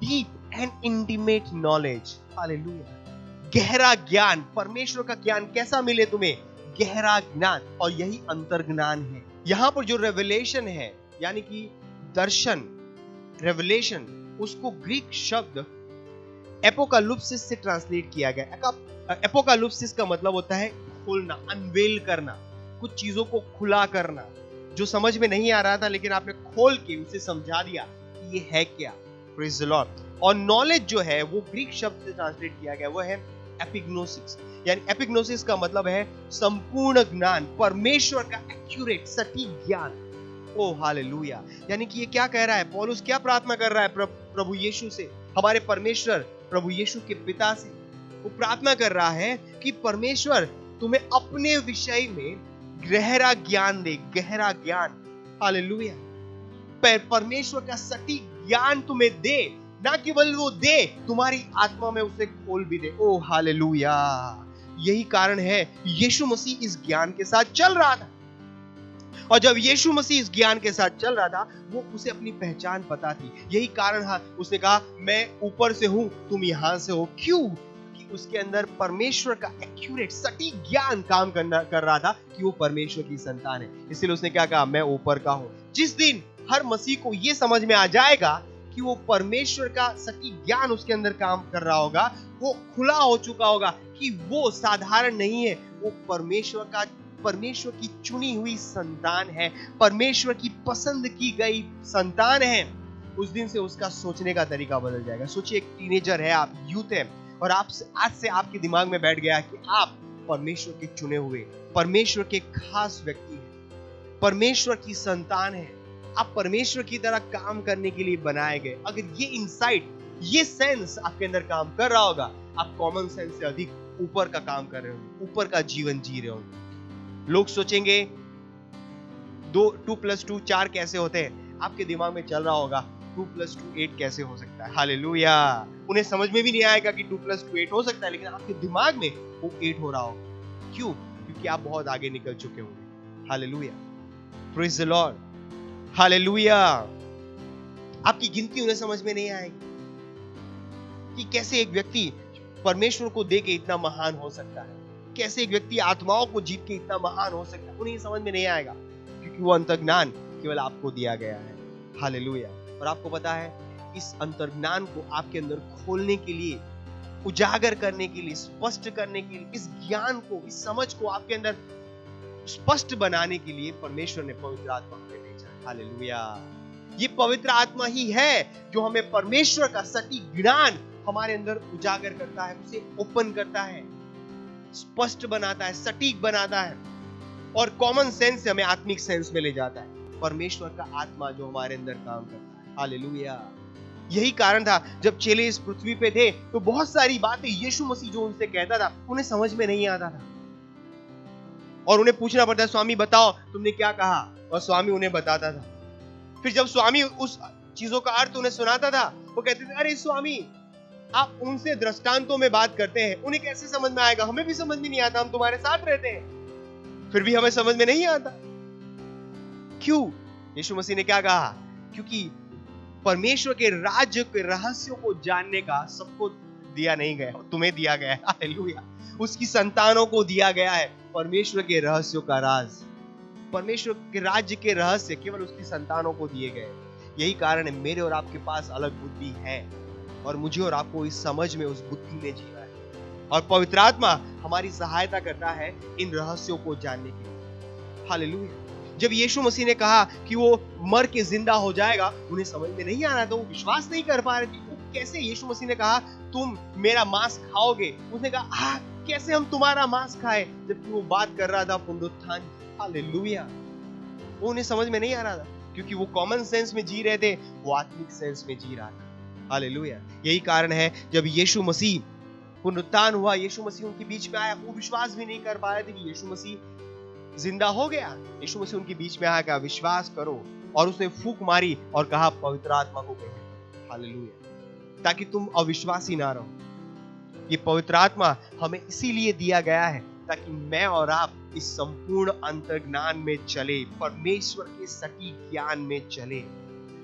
Deep and intimate knowledge. Hallelujah. गहरा ज्ञान, परमेश्वर का ज्ञान कैसा मिले तुम्हें? गहरा ज्ञान। और यही अंतर्ज्ञान है। यहां पर जो रेवलेशन है, यानी कि दर्शन, रेवलेशन, उसको ग्रीक शब्द एपोकालिप्सिस से ट्रांसलेट किया गया। एपोकालिप्सिस का मतलब होता है खोलना, अनवेल करना, कुछ चीजों को खुला करना, जो समझ में नहीं आ रहा था लेकिन आपने खोल के उसे समझा दिया कि ये है क्या। Praise the Lord. और नॉलेज जो है वो ग्रीक शब्द से ट्रांसलेट किया गया, वो है एपिग्नोसिस। यानी एपिग्नोसिस का मतलब है संपूर्ण ज्ञान, परमेश्वर का एक्यूरेट, सटीक ज्ञान। ओ हालेलुया। यानी कि ये क्या कह रहा है पौलुस? क्या प्रार्थना कर रहा है प्रभु यीशु से, हमारे परमेश्वर प्रभु यीशु के पिता से? वो प्रार्थना कर रहा है कि परमेश्वर तुम्हें अपने विषय में गहरा ज्ञान दे, गहरा ज्ञान। हालेलुया। परमेश्वर का सटीक ज्ञान तुम्हें दे, ना केवल वो दे, तुम्हारी आत्मा में उसे खोल भी दे। ओ हालेलुया। यही कारण है यीशु मसीह इस ज्ञान के साथ चल रहा था, और जब यीशु मसीह इस ज्ञान के साथ चल रहा था, वो उसे अपनी पहचान पता थी। यही कारण है उसने कहा मैं ऊपर से हूं, तुम यहां से हो। क्यों? कि उसके अंदर परमेश्वर का एक्यूरेट सटीक ज्ञान काम कर रहा था कि वो परमेश्वर की संतान है। इसलिए उसने क्या कहा, मैं ऊपर का हूं। जिस दिन हर मसीह को ये समझ में आ जाएगा कि वो परमेश्वर का सटीक ज्ञान उसके अंदर काम कर रहा होगा, वो खुला हो चुका होगा कि वो साधारण नहीं है, वो परमेश्वर की चुनी हुई संतान है, परमेश्वर की पसंद की गई संतान है, उस दिन से उसका सोचने का तरीका बदल जाएगा। सोचिए, एक टीनेजर है, आप यूथ है, और आज से आपके दिमाग में बैठ गया कि आप परमेश्वर के चुने हुए, परमेश्वर के खास व्यक्ति हैं, परमेश्वर की संतान है, आप परमेश्वर की तरह काम करने के लिए बनाए गए। अगर ये इनसाइट, ये सेंस आपके अंदर काम कर रहा होगा, आप कॉमन सेंस से अधिक ऊपर का काम कर रहे होंगे, ऊपर का जीवन जी रहे होंगे। लोग सोचेंगे 2 + 2 4 कैसे होते हैं, आपके दिमाग में चल रहा होगा 2 + 2 8 कैसे हो सकता है। हालेलुया। उन्हें समझ में भी नहीं आएगा कि 2 + 2 8 हो सकता है, लेकिन आपके दिमाग में वो 8 हो रहा होगा। क्यों? क्योंकि आप बहुत आगे निकल चुके होंगे। Hallelujah, praise the Lord, hallelujah. आपकी गिनती उन्हें समझ में नहीं आएगी कि कैसे एक व्यक्ति परमेश्वर को दे के इतना महान हो सकता है, कैसे एक व्यक्ति आत्माओं को जीत के इतना महान हो सकता है। उन्हें समझ में नहीं आएगा, क्योंकि वो अंतर्ज्ञान केवल आपको दिया गया है। हालेलुया। और आपको पता है, इस अंतर्ज्ञान को आपके अंदर खोलने के लिए, उजागर करने के लिए, स्पष्ट करने के लिए, इस ज्ञान को, इस समझ को आपके अंदर स्पष्ट बनाने के लिए परमेश्वर ने पवित्र आत्मा हमें भेजा। हालेलुया। ये पवित्र आत्मा ही है जो हमें परमेश्वर का सटीक ज्ञान हमारे अंदर उजागर करता है, उसे ओपन करता है, स्पष्ट बनाता है, सटीक बनाता है, और कॉमन सेंस से हमें आत्मिक सेंस में ले जाता है। परमेश्वर का आत्मा जो हमारे अंदर काम करता है। हालेलुया। यही कारण था, जब चेले इस पृथ्वी पे थे तो बहुत सारी बातें यीशु मसीह जो उनसे कहता था, उन्हें समझ में नहीं आता था, और उन्हें पूछना पड़ता, स्वामी बताओ तुमने क्या कहा, और स्वामी उन्हें बताता था। फिर जब स्वामी उस चीजों का अर्थ उन्हें सुनाता था, वो कहते थे, अरे स्वामी, आप उनसे दृष्टांतों में बात करते हैं, उन्हें कैसे समझ में आएगा, हमें भी समझ में नहीं आता, हम तुम्हारे साथ रहते हैं, फिर भी हमें समझ में नहीं आता। क्यों? यीशु मसीह ने क्या कहा? क्योंकि परमेश्वर के राज्य के रहस्यों को जानने का सबको दिया नहीं गया, तुम्हें दिया गया है। हालेलुया। उसकी संतानों को दिया गया है परमेश्वर के रहस्यों का राज। परमेश्वर के राज्य के रहस्य केवल उसकी संतानों को दिए गए। यही कारण है मेरे और आपके पास अलग बुद्धि है, और मुझे और आपको इस समझ में, उस बुद्धि में जीना है, और पवित्र आत्मा हमारी सहायता करता है इन रहस्यों को जानने के लिए। हालेलुया। जब यीशु मसीह ने कहा कि वो मर के जिंदा हो जाएगा, उन्हें समझ में नहीं आ रहा था, वो विश्वास नहीं कर पा रहे थे। कैसे? यीशु मसीह ने कहा तुम मेरा मांस खाओगे। उसने कहा कैसे हम तुम्हारा मांस खाए, जबकि वो बात कर रहा था पुनरुत्थान। हालेलुया। वो उन्हें समझ में नहीं आ रहा था, क्योंकि वो कॉमन सेंस में जी रहे थे, वो आत्मिक सेंस में जी रहा था। हालेलुया। यही कारण है जब यीशु मसीह पुनरुत्थान हुआ, यीशु मसीह उनके बीच में आया, वो विश्वास भी नहीं कर पा रहे थे कि यीशु मसीह जिंदा हो गया। यीशु मसीह उनके बीच में आया, कहा विश्वास करो, और उसने फूंक मारी और कहा पवित्र आत्मा को भेजो। हालेलुया। ताकि तुम अविश्वासी ना रहो। ये पवित्र आत्मा हमें इसीलिए दिया गया है ताकि मैं और आप इस संपूर्ण अंतर्ज्ञान में चले, परमेश्वर के सटीक ज्ञान में चले।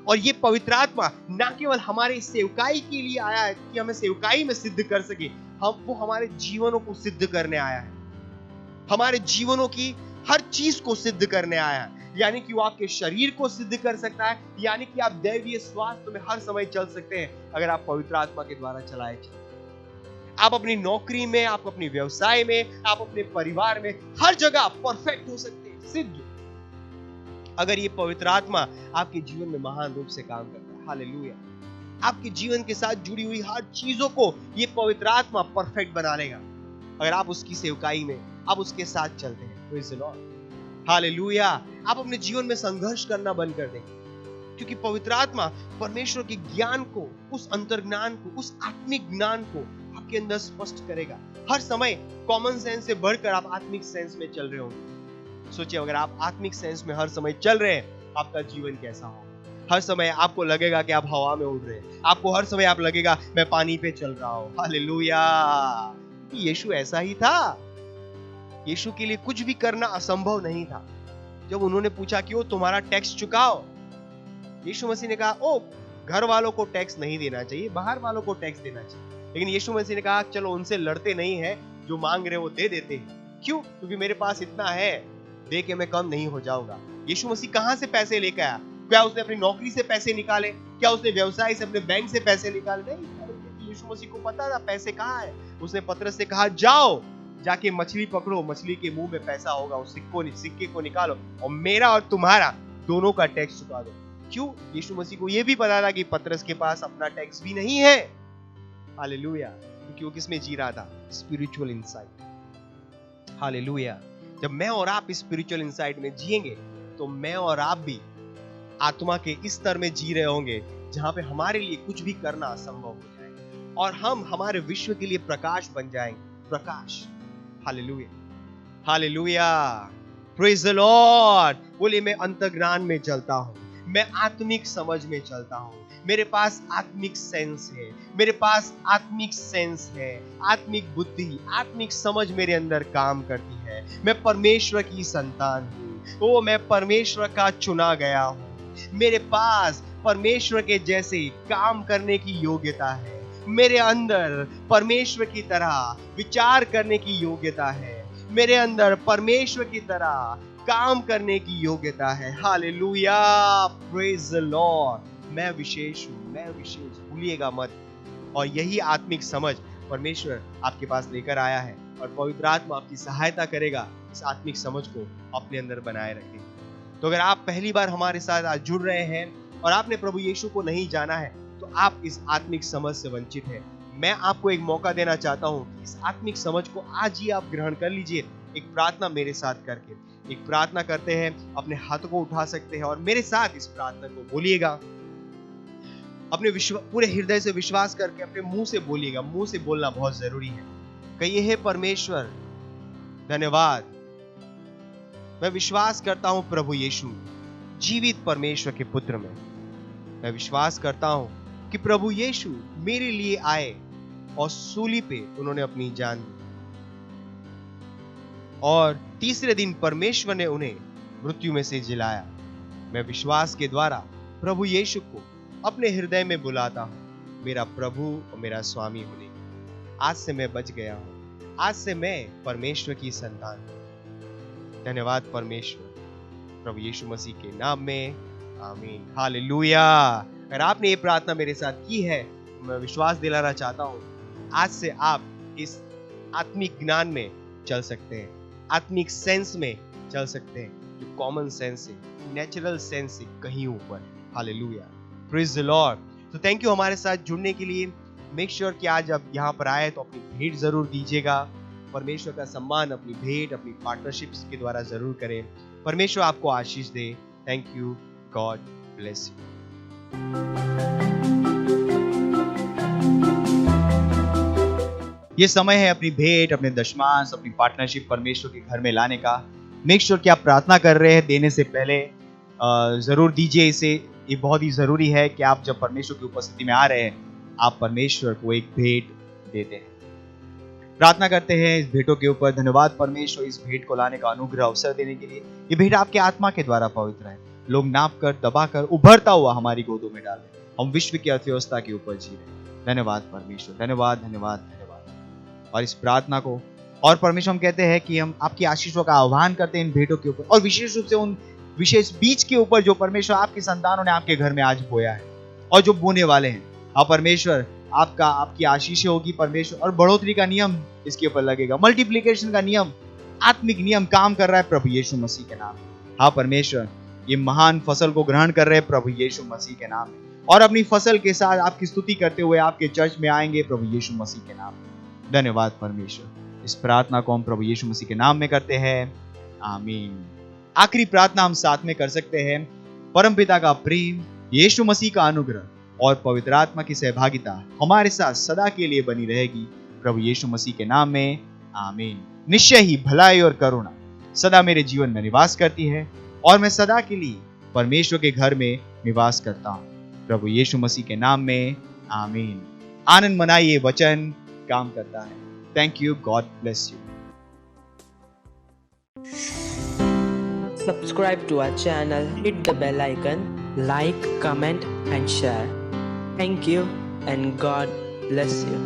और ये पवित्र आत्मा ना केवल हमारे सेवकाई के लिए आया है कि हमें सेवकाई में सिद्ध कर सके, वो हमारे जीवनों को सिद्ध करने आया है, हमारे जीवनों की हर चीज को सिद्ध करने आया है। यानी कि वो आपके शरीर को सिद्ध कर सकता है, यानी कि आप दैवीय स्वास्थ्य में हर समय चल सकते हैं अगर आप पवित्र आत्मा के द्वारा चलाए जाए। आप अपनी नौकरी में, आप अपनी व्यवसाय में, आप अपने परिवार में, हर जगह परफेक्ट हो सकते हैं, सिद्ध, अगर ये पवित्र आत्मा आपके जीवन में महान रूप से काम करता है। हालेलुया। आपके जीवन के साथ जुड़ी हुई हर चीजों को ये पवित्र आत्मा परफेक्ट बना लेगा अगर आप उसकी सेवकाई में, आप उसके साथ चलते हैं। Praise the Lord. हालेलुया। आप अपने जीवन में संघर्ष करना बंद कर देंगे, क्योंकि पवित्र आत्मा परमेश्वर के ज्ञान को, उस अंतर्ज्ञान को, उस आत्मिक ज्ञान को आपके अंदर स्पष्ट करेगा। हर समय कॉमन सेंस से बढ़कर आप आत्मिक सेंस में चल रहे होंगे। सोचिए, अगर आप आत्मिक सेंस में हर समय चल रहे हैं, आपका जीवन कैसा होगा। हर समय आपको लगेगा कि आप हवा में उड़ रहे हैं, आपको हर समय आप लगेगा मैं पानी पे चल रहा हूं। हालेलुया। यीशु ऐसा ही था। यीशु के लिए कुछ भी करना असंभव नहीं था। जब उन्होंने पूछा कि वो तुम्हारा टैक्स चुकाओ, यीशु मसीह ने कहा ओ घर वालों को टैक्स नहीं देना चाहिए, बाहर वालों को टैक्स देना चाहिए। लेकिन यीशु मसीह ने कहा चलो उनसे लड़ते नहीं है, जो मांग रहे वो दे देते हैं। क्यों? क्योंकि मेरे पास इतना है, दे के मैं कम नहीं हो जाऊंगा। यीशु मसीह कहां से पैसे लेकर आया? क्या उसने अपनी नौकरी से पैसे निकाले? क्या उसने व्यवसाय से, अपने बैंक से पैसे निकाले? नहीं, यीशु मसीह को पता था पैसे कहाँ है। उसने पतरस से कहा जाओ, जाके मछली पकड़ो, मछली के मुंह में पैसा होगा, उस सिक्के को निकालो और मेरा और तुम्हारा दोनों का टैक्स चुका दो। क्यों? यीशु मसीह को यह भी पता था कि पतरस के पास अपना टैक्स भी नहीं है। हालेलुया। क्योंकि वो किसमें जी रहा था? Spiritual insight. हालेलुया। जब मैं और आप स्पिरिचुअल इनसाइट में जिएंगे तो मैं और आप भी आत्मा के इस स्तर में जी रहे होंगे जहां पे हमारे लिए कुछ भी करना असंभव हो जाएगा और हम हमारे विश्व के लिए प्रकाश बन जाएंगे। प्रकाश। हालेलुया, हालेलुया, प्रेज द लॉर्ड। बोले मैं अंतर्ज्ञान में चलता हूं, मैं आत्मिक समझ में चलता हूं, मेरे पास आत्मिक सेंस है, मेरे पास आत्मिक सेंस है, आत्मिक बुद्धि, आत्मिक समझ मेरे अंदर काम करती है। मैं परमेश्वर की संतान हूं, ओ मैं परमेश्वर का चुना गया हूं। मेरे पास परमेश्वर के जैसे काम करने की योग्यता है, मेरे अंदर परमेश्वर की तरह विचार करने की योग्यता है, मेरे अंदर परमेश्वर की तरह काम करने की योग्यता है। Hallelujah, praise the Lord. मैं विशेष हूं, मैं विशेष, भूलिएगा मत। और यही आत्मिक समझ परमेश्वर आपके पास लेकर आया है और पवित्र आत्मा आपकी सहायता करेगा इस आत्मिक समझ को अपने अंदर बनाए रखें। तो अगर आप पहली बार हमारे साथ आज जुड़ रहे हैं और आपने प्रभु यीशु को नहीं जाना है तो आप इस आत्मिक समझ से वंचित हैं। मैं आपको एक मौका देना चाहता हूं, इस आत्मिक समझ को आज ही आप ग्रहण कर लीजिए। एक प्रार्थना मेरे साथ करके, एक प्रार्थना करते हैं, अपने हाथों को उठा सकते हैं और मेरे साथ इस प्रार्थना को बोलिएगा। अपने पूरे हृदय से विश्वास करके अपने मुंह से बोलिएगा। मुंह से बोलना बहुत जरूरी है। कहिए, हे परमेश्वर धन्यवाद, मैं विश्वास करता हूं प्रभु यीशु जीवित परमेश्वर के पुत्र में। मैं विश्वास करता हूं कि प्रभु यीशु मेरे लिए आए और सूली पे उन्होंने अपनी जान दी और तीसरे दिन परमेश्वर ने उन्हें मृत्यु में से जिलाया। मैं विश्वास के द्वारा प्रभु यीशु को अपने हृदय में बुलाता हूं, मेरा प्रभु और मेरा स्वामी होने। आज से मैं बच गया हूं, आज से मैं परमेश्वर की संतान हूं। धन्यवाद परमेश्वर, प्रभु यीशु मसीह के नाम में, आमीन। हालेलुया। अगर आपने ये प्रार्थना मेरे साथ की है तो मैं विश्वास दिलाना चाहता हूं, आज से आप इस आत्मिक ज्ञान में चल सकते हैं, आत्मिक सेंस में चल सकते हैं, जो कॉमन सेंस है, नेचुरल सेंस से कहीं ऊपर। Hallelujah, praise the Lord. तो थैंक यू हमारे साथ जुड़ने के लिए। मेक श्योर कि आज आप यहाँ पर आए तो अपनी भेंट जरूर दीजिएगा। परमेश्वर का सम्मान अपनी भेंट, अपनी पार्टनरशिप्स के द्वारा जरूर करें। परमेश्वर आपको आशीष दे। Thank you, God bless you. ये समय है अपनी भेंट, अपने दशमांश, अपनी पार्टनरशिप परमेश्वर के घर में लाने का। मेक श्योर कि आप प्रार्थना कर रहे हैं, देने से पहले जरूर दीजिए इसे। ये बहुत ही जरूरी है कि आप जब परमेश्वर की उपस्थिति में आ रहे हैं, आप परमेश्वर को एक भेंट देते हैं। प्रार्थना करते हैं इस भेंटों के ऊपर। धन्यवाद परमेश्वर, इस भेंट को लाने का अनुग्रह, अवसर देने के लिए। ये भेंट आपके आत्मा के द्वारा पवित्र है। लोग नाप कर, दबा कर, उभरता हुआ हमारी गोदों में डाल रहे। हम विश्व की अर्थव्यवस्था के ऊपर जी रहे। धन्यवाद परमेश्वर, धन्यवाद, धन्यवाद, धन्यवाद। और इस प्रार्थना को और परमेश्वर हम कहते हैं कि हम आपकी आशीषों का आह्वान करते हैं इन भेंटों के ऊपर, और विशेष रूप से उन विशेष बीज के ऊपर जो परमेश्वर आपकी संतानों ने आपके घर में आज बोया है और जो बोने वाले हैं। हाँ परमेश्वर, आपकी आशीषें होगी परमेश्वर, और बढ़ोतरी का नियम इसके ऊपर लगेगा। मल्टीप्लिकेशन का नियम, आत्मिक नियम काम कर रहा है प्रभु यीशु मसीह के नाम में। हाँ परमेश्वर, ये महान फसल को ग्रहण कर रहे हैं प्रभु यीशु मसीह के नाम में, और अपनी फसल के साथ आपकी स्तुति करते हुए आपके चर्च में आएंगे प्रभु यीशु मसीह के नाम में। धन्यवाद परमेश्वर। इस प्रार्थना को हम प्रभु यीशु मसीह के नाम में करते हैं, आमीन। आखिरी प्रार्थना हम साथ में कर सकते हैं। परमपिता का प्रेम, यीशु मसीह का अनुग्रह और पवित्र आत्मा की सहभागिता हमारे साथ सदा के लिए बनी रहेगी प्रभु यीशु मसीह के नाम में, आमीन। निश्चय ही भलाई और करुणा सदा मेरे जीवन में निवास करती है और मैं सदा के लिए परमेश्वर के घर में निवास करता हूँ प्रभु यीशु मसीह के नाम में, आमीन। आनंद मनाइए, वचन काम करता है। Thank you, God bless you. Subscribe to our channel, hit the bell icon, like, comment and share. Thank you and God bless you.